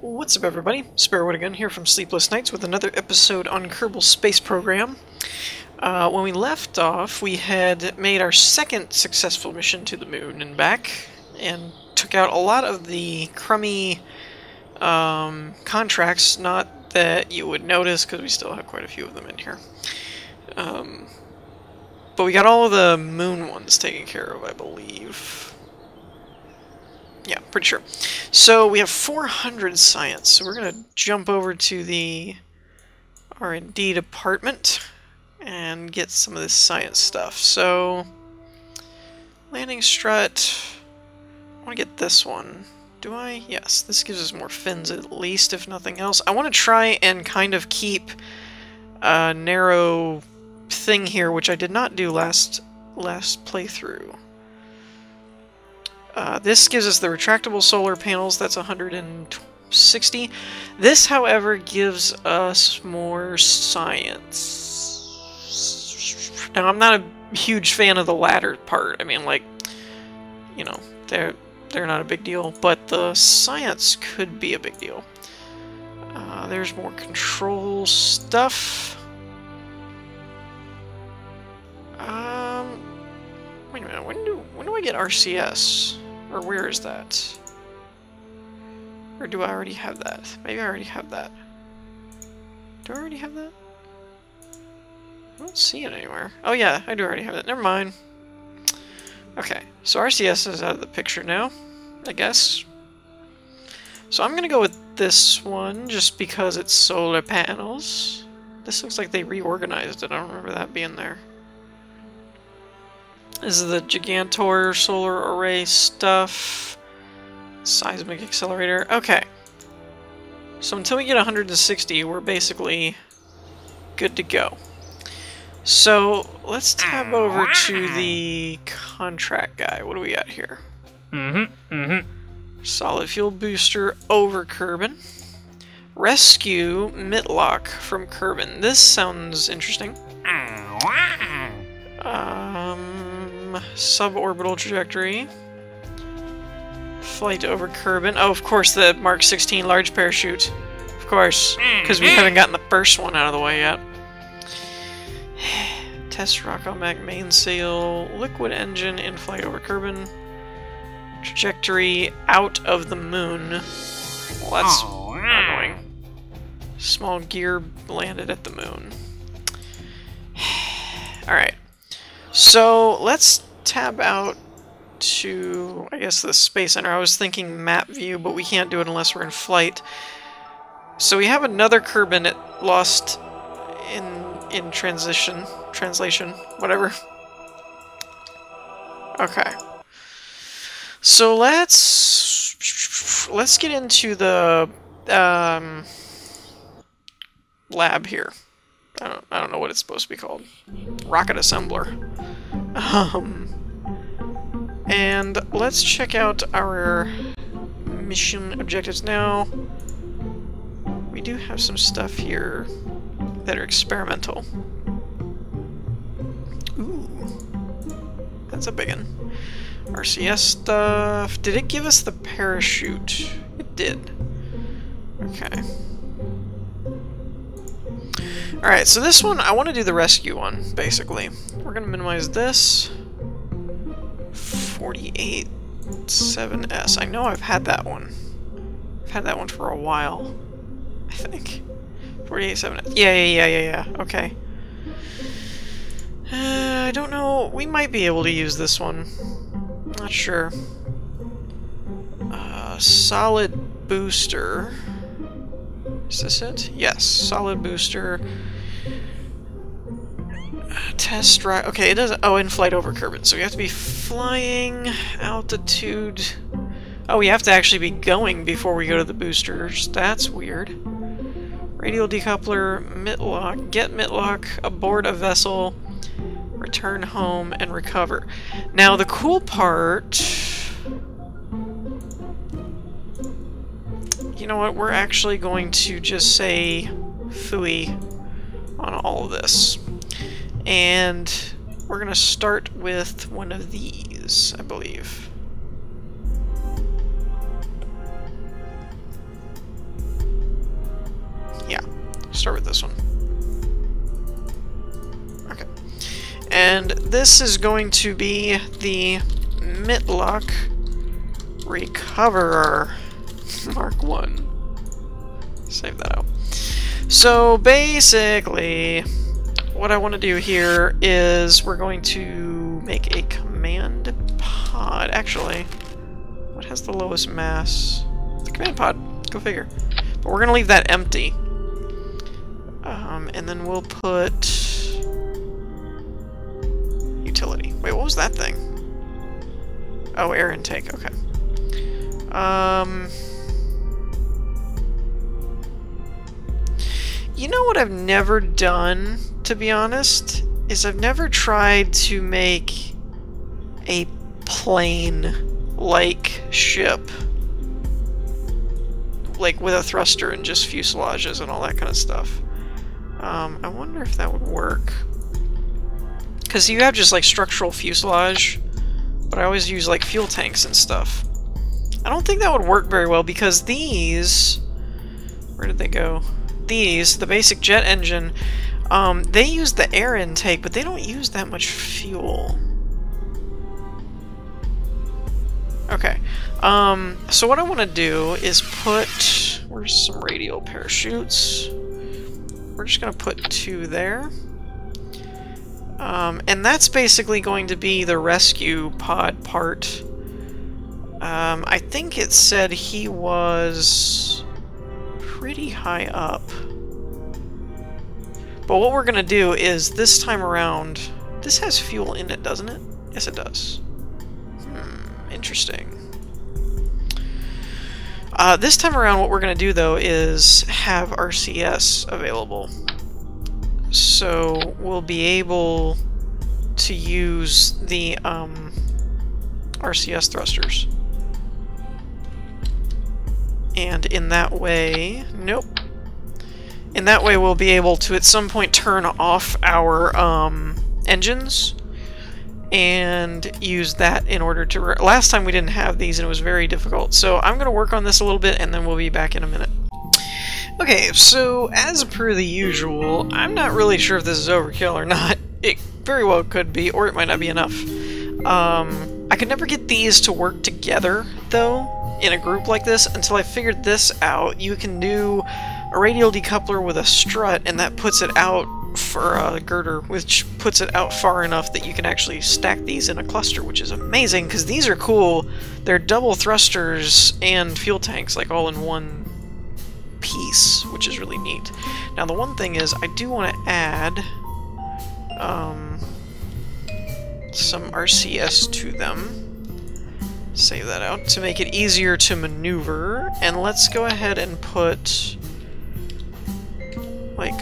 What's up, everybody? Sparrowwood again here from Sleepless Nights with another episode on Kerbal Space Program. When we left off, we had made our second successful mission to the moon and back, and took out a lot of the crummy contracts. Not that you would notice, because we still have quite a few of them in here. But we got all of the moon ones taken care of, I believe. Yeah, pretty sure. So we have 400 science, so we're going to jump over to the R&D department and get some of this science stuff. So, landing strut, I want to get this one. Do I? Yes, this gives us more fins at least, if nothing else. I want to try and kind of keep a narrow thing here, which I did not do last playthrough. This gives us the retractable solar panels, that's 160. This, however, gives us more science. Now, I'm not a huge fan of the latter part. I mean, like, you know, they're not a big deal, but the science could be a big deal. There's more control stuff. Wait a minute, when do I get RCS? Or where is that? Or do I already have that? Maybe I already have that. Do I already have that? I don't see it anywhere. Oh yeah, I do already have that. Never mind. Okay, so RCS is out of the picture now, I guess. So I'm gonna go with this one, just because it's solar panels. This looks like they reorganized it. I don't remember that being there. This is the Gigantor solar array stuff. Seismic accelerator. Okay. So until we get 160, we're basically good to go. So let's tab over to the contract guy. What do we got here? Solid fuel booster over Kerbin. Rescue Mitlock from Kerbin. This sounds interesting. Suborbital trajectory. Flight over Kerbin. Oh, of course, the Mark 16 large parachute. Of course, because we haven't gotten the first one out of the way yet. Test Rockomac mainsail. Liquid engine in flight over Kerbin. Trajectory out of the moon. Well, that's annoying. Small gear landed at the moon. Alright. So, let's tab out to, I guess, the Space Center. I was thinking map view, but we can't do it unless we're in flight. So we have another Kerbin lost in translation, whatever. Okay. So let's get into the lab here. I don't know what it's supposed to be called. Rocket assembler. And let's check out our mission objectives now. We do have some stuff here that are experimental. Ooh. That's a big one. RCS stuff. Did it give us the parachute? It did. Okay. Alright, so this one, I want to do the rescue one, basically. We're going to minimize this. 48.7S. I know I've had that one. I've had that one for a while, I think. 48.7S. Yeah. Okay. I don't know. We might be able to use this one. Not sure. Solid booster. Is this it? Yes, solid booster. Test right. Okay, it doesn't. Oh, in flight over Kerbin. So we have to be flying altitude. Oh, we have to actually be going before we go to the boosters. That's weird. Radial decoupler, Mitlock. Get Mitlock aboard a vessel. Return home and recover. Now, the cool part. You know what? We're actually going to just say phooey on all of this. And we're going to start with one of these, I believe. start with this one. Okay. And this is going to be the Mitlock Recoverer Mark 1. Save that out. So basically, what I want to do here is we're going to make a command pod. Actually, what has the lowest mass? The command pod. Go figure. But we're going to leave that empty. And then we'll put utility. Wait, what was that thing? Oh, air intake. Okay. You know what I've never done, to be honest, is I've never tried to make a plane-like ship. Like with a thruster and just fuselages and all that kind of stuff. I wonder if that would work. Because you have just like structural fuselage, but I always use like fuel tanks and stuff. I don't think that would work very well because these... Where did they go? These, the basic jet engine, they use the air intake, but they don't use that much fuel. Okay. So what I want to do is put... Where's some radial parachutes? We're just going to put 2 there. And that's basically going to be the rescue pod part. I think it said he was pretty high up. But what we're going to do is, this time around... This has fuel in it, doesn't it? Yes, it does. Interesting. This time around, what we're going to do, though, is have RCS available. So we'll be able to use the RCS thrusters. And in that way... Nope. In that way, we'll be able to, at some point, turn off our engines and use that in order to... Last time we didn't have these and it was very difficult. So I'm going to work on this a little bit and then we'll be back in a minute. Okay, so as per the usual, I'm not really sure if this is overkill or not. It very well could be, or it might not be enough. I could never get these to work together, though, in a group like this, until I figured this out. You can do a radial decoupler with a strut, and that puts it out for a girder, which puts it out far enough that you can actually stack these in a cluster, which is amazing, because these are cool. They're double thrusters and fuel tanks, like all in one piece, which is really neat. Now the one thing is, I do want to add some RCS to them. Save that out to make it easier to maneuver, and let's go ahead and put like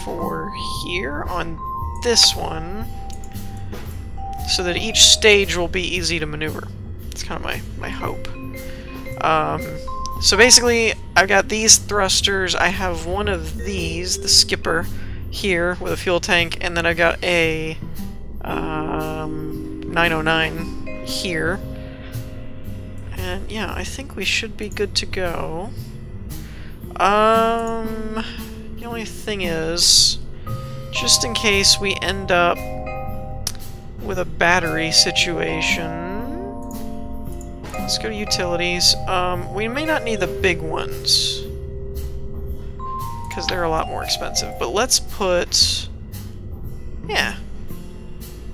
4 here on this one, so that each stage will be easy to maneuver. It's kind of my hope. So basically, I've got these thrusters, I have one of these, the skipper, here with a fuel tank, and then I've got a 909 here. And yeah, I think we should be good to go. The only thing is, just in case we end up with a battery situation, let's go to utilities. We may not need the big ones, because they're a lot more expensive, but let's put... Yeah,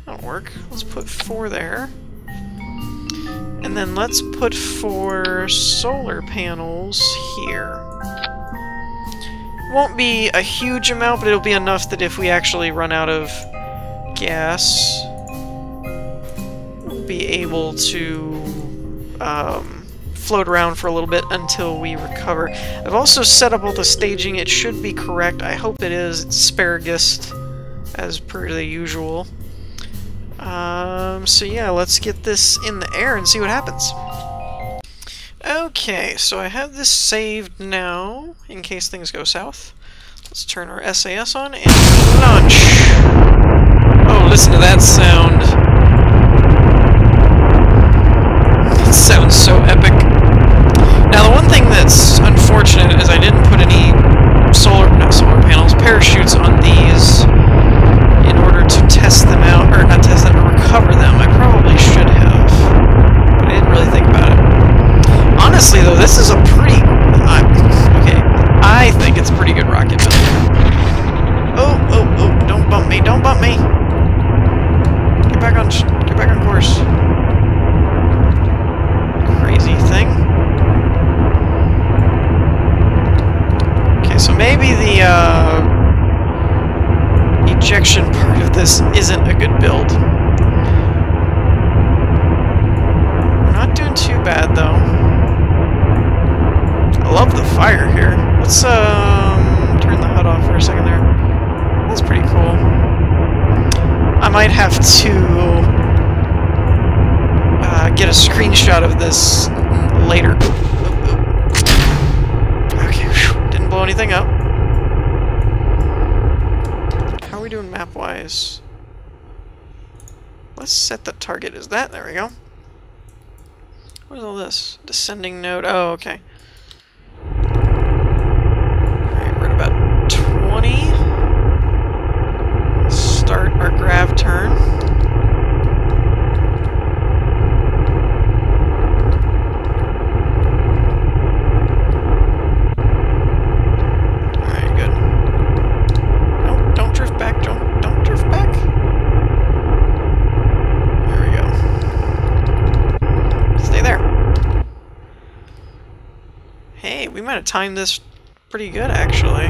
that'll work. Let's put 4 there. And then let's put 4 solar panels here. Won't be a huge amount, but it'll be enough that if we actually run out of gas, we'll be able to float around for a little bit until we recover. I've also set up all the staging. It should be correct. I hope it is. It's asparagus, as per the usual. So yeah, let's get this in the air and see what happens. Okay, so I have this saved now, in case things go south. Let's turn our SAS on and launch! Oh, listen to that sound. It sounds so epic. Now, the one thing that's unfortunate is I didn't put any not solar panels, Okay, so maybe the ejection part of this isn't a good build. We're not doing too bad, though. I love the fire here. Let's turn the HUD off for a second there. That's pretty cool. I might have to get a screenshot of this later. Okay, didn't blow anything up. How are we doing map-wise? Let's set the target as that. There we go. What is all this? Descending node. Oh, okay. Alright, we're at about 20. Let's start our grav turn. Alright, good. Nope, don't drift back. Don't drift back. There we go. Stay there. Hey, we might have timed this pretty good, actually.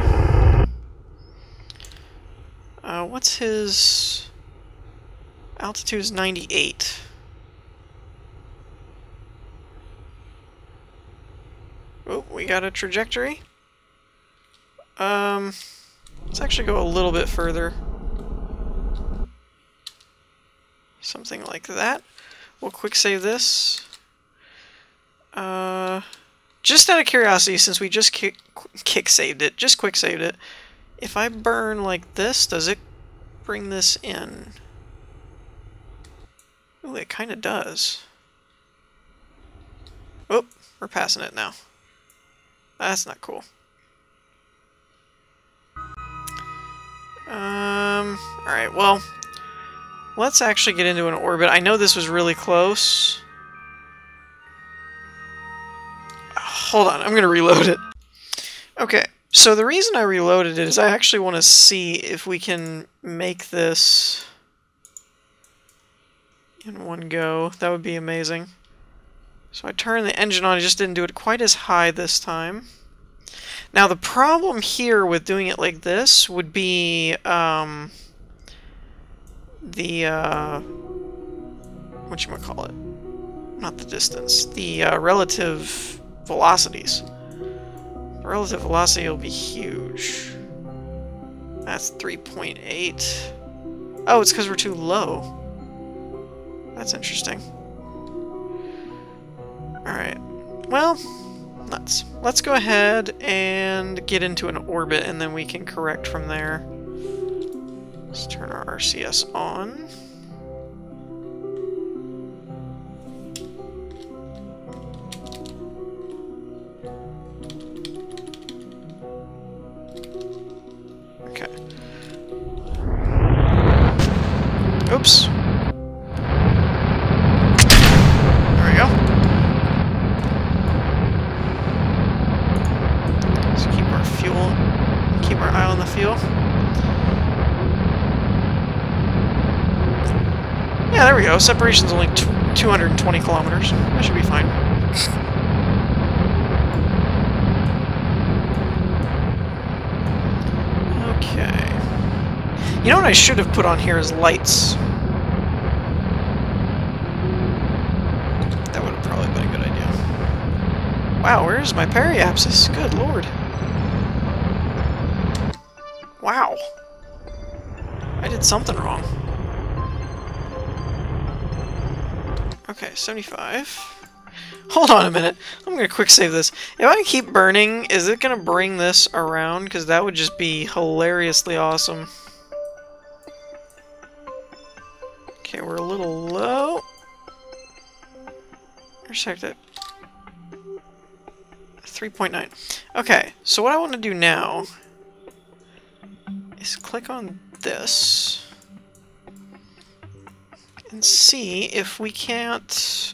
What's his... altitude is 98. Oh, we got a trajectory. Let's actually go a little bit further. Something like that. We'll quick save this. Just out of curiosity, since we just quick saved it, if I burn like this, does it bring this in? Ooh, it kind of does. Oh, we're passing it now. That's not cool. Alright, well, let's actually get into an orbit. I know this was really close. Hold on, I'm going to reload it. Okay, so the reason I reloaded it is I actually want to see if we can make this in one go. That would be amazing. So I turned the engine on, I just didn't do it quite as high this time. Now the problem here with doing it like this would be whatchamacallit? Not the distance, the relative velocities. The relative velocity will be huge. That's 3.8. Oh, it's because we're too low. That's interesting. Alright. Well, let's go ahead and get into an orbit, and then we can correct from there. Let's turn our RCS on. Okay. Oops. There we go. Let's keep our fuel, keep our eye on the fuel. Yeah, there we go. Separation's only 220 kilometers. That should be fine. Okay. You know what I should have put on here is lights. That would have probably been a good idea. Wow, where's my periapsis? Good lord. Wow. I did something wrong. Okay, 75. Hold on a minute. I'm gonna quick save this. If I keep burning, is it gonna bring this around? Because that would just be hilariously awesome. Okay, we're a little low. Intersect it. 3.9. Okay, so what I want to do now is click on this and see if we can't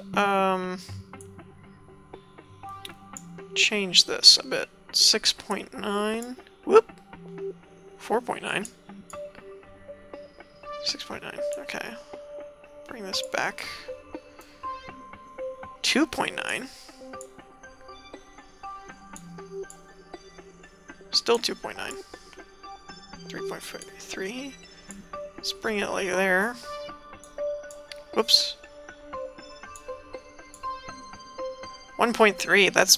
change this a bit. 6.9. Whoop. 4.9. 6.9. Okay. Bring this back. 2.9. Still 2.9. 3.3. Let's bring it like there. Whoops. 1.3, that's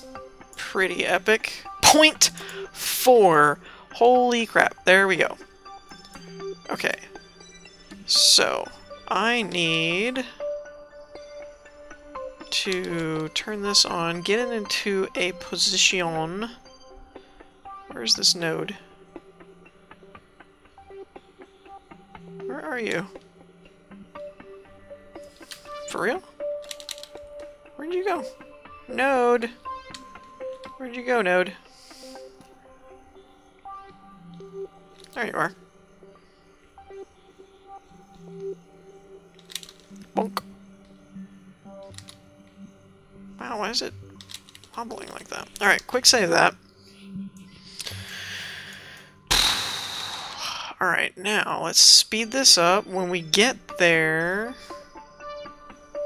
pretty epic. 0.4! Holy crap, there we go. Okay. So, I need to turn this on, get it into a position. Where's this node? Where are you? For real? Where'd you go? Node! Where'd you go, node? There you are. Bonk. Wow, why is it wobbling like that? Alright, quick save that. Alright, now let's speed this up. When we get there,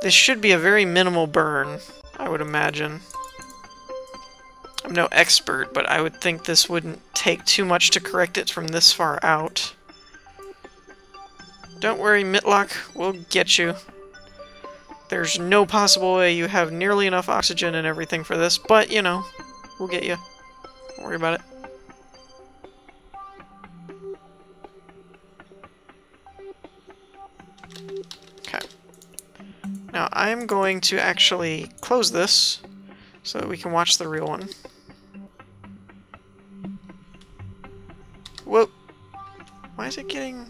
this should be a very minimal burn, I would imagine. I'm no expert, but I would think this wouldn't take too much to correct it from this far out. Don't worry, Mitlock, we'll get you. There's no possible way you have nearly enough oxygen and everything for this, but, you know, we'll get you. Don't worry about it. Okay. Now, I'm going to actually close this so that we can watch the real one. Whoa! Why is it getting...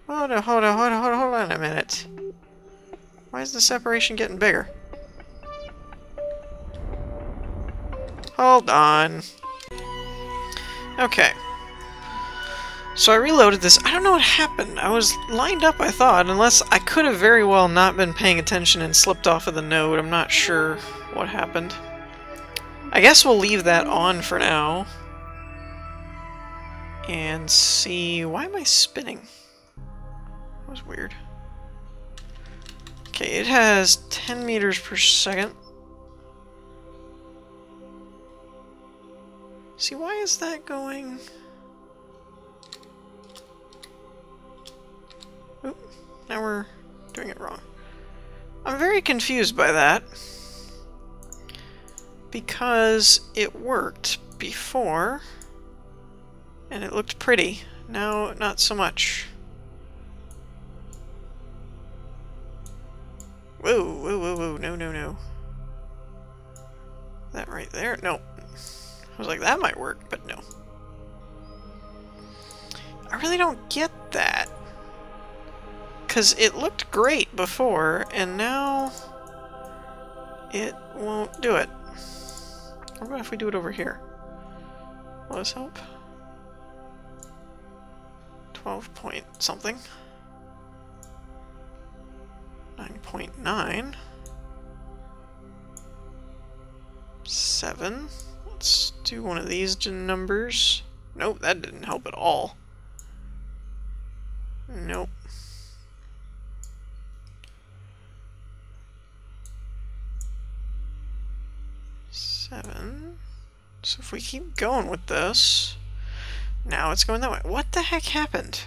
Hold on a minute. Why is the separation getting bigger? Hold on. Okay. So I reloaded this. I don't know what happened. I was lined up, I thought, unless I could have very well not been paying attention and slipped off of the node. I'm not sure what happened. I guess we'll leave that on for now. And see... Why am I spinning? That was weird. Okay, it has 10 meters per second. See, why is that going... Oop, now we're doing it wrong. I'm very confused by that. Because it worked before, and it looked pretty. Now, not so much. Whoa, whoa, whoa, whoa, no, no, no. That right there? No. I was like, that might work, but no. I really don't get that. Because it looked great before, and now it won't do it. What about if we do it over here? Will this help? 12 point something. 9.9. 7. Let's do one of these numbers. Nope, that didn't help at all. Nope. Seven. So if we keep going with this, now it's going that way. What the heck happened?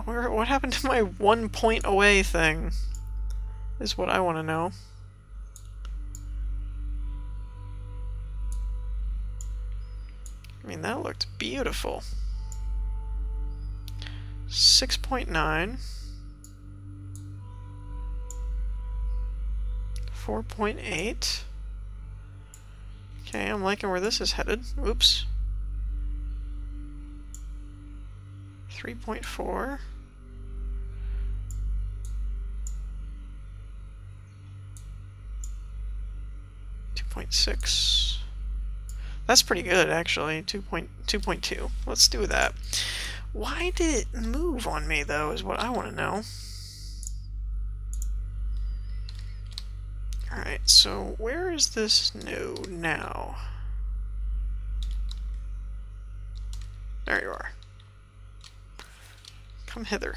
What happened to my 1 point away thing? Is what I want to know. I mean, that looked beautiful. 6.9. 4.8. Okay, I'm liking where this is headed. Oops. 3.4. 2.6. That's pretty good, actually. 2.2. Let's do that. Why did it move on me, though, is what I want to know. Alright, so where is this node now? There you are. Come hither.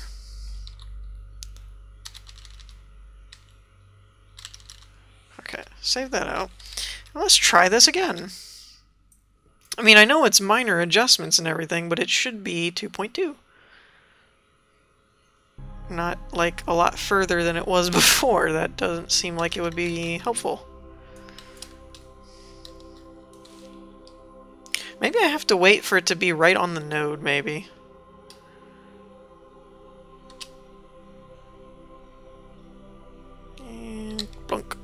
Okay, save that out. Let's try this again. I mean, I know it's minor adjustments and everything, but it should be 2.2. Not, like, a lot further than it was before. That doesn't seem like it would be helpful. Maybe I have to wait for it to be right on the node, maybe. And blunk.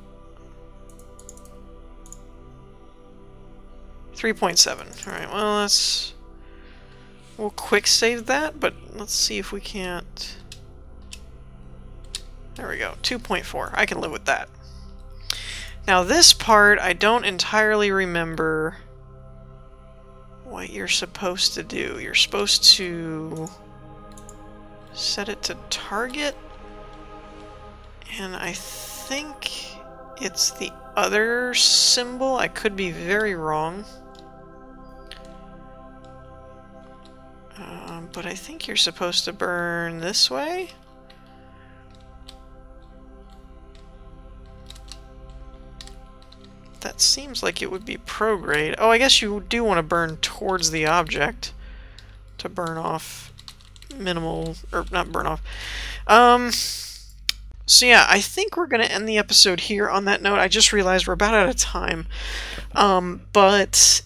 3.7. Alright, well, we'll quick save that, but let's see if we can't... There we go, 2.4. I can live with that. Now this part, I don't entirely remember what you're supposed to do. You're supposed to set it to target, and I think it's the other symbol. I could be very wrong. But I think you're supposed to burn this way. That seems like it would be prograde. Oh, I guess you do want to burn towards the object to burn off minimal, or not burn off. So yeah, I think we're going to end the episode here on that note. I just realized we're about out of time. But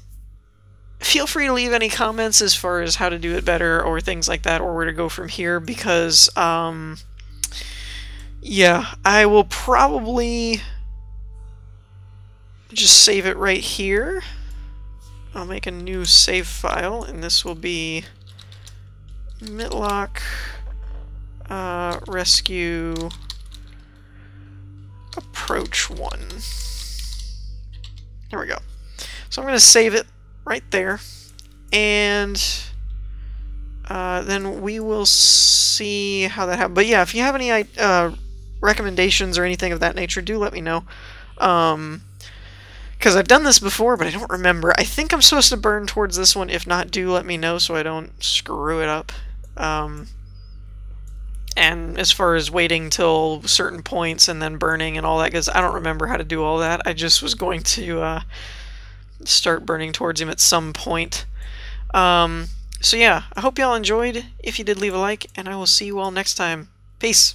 feel free to leave any comments as far as how to do it better or things like that, or where to go from here, because, yeah, I will probably just save it right here. I'll make a new save file, and this will be Mitlock rescue approach 1. There we go. So I'm going to save it right there, and then we will see how that happens. But yeah, if you have any recommendations or anything of that nature, do let me know. Because I've done this before, but I don't remember. I think I'm supposed to burn towards this one. If not, do let me know so I don't screw it up. And as far as waiting till certain points and then burning and all that, because I don't remember how to do all that. I just was going to start burning towards him at some point. So yeah, I hope y'all enjoyed. If you did, leave a like, and I will see you all next time. Peace!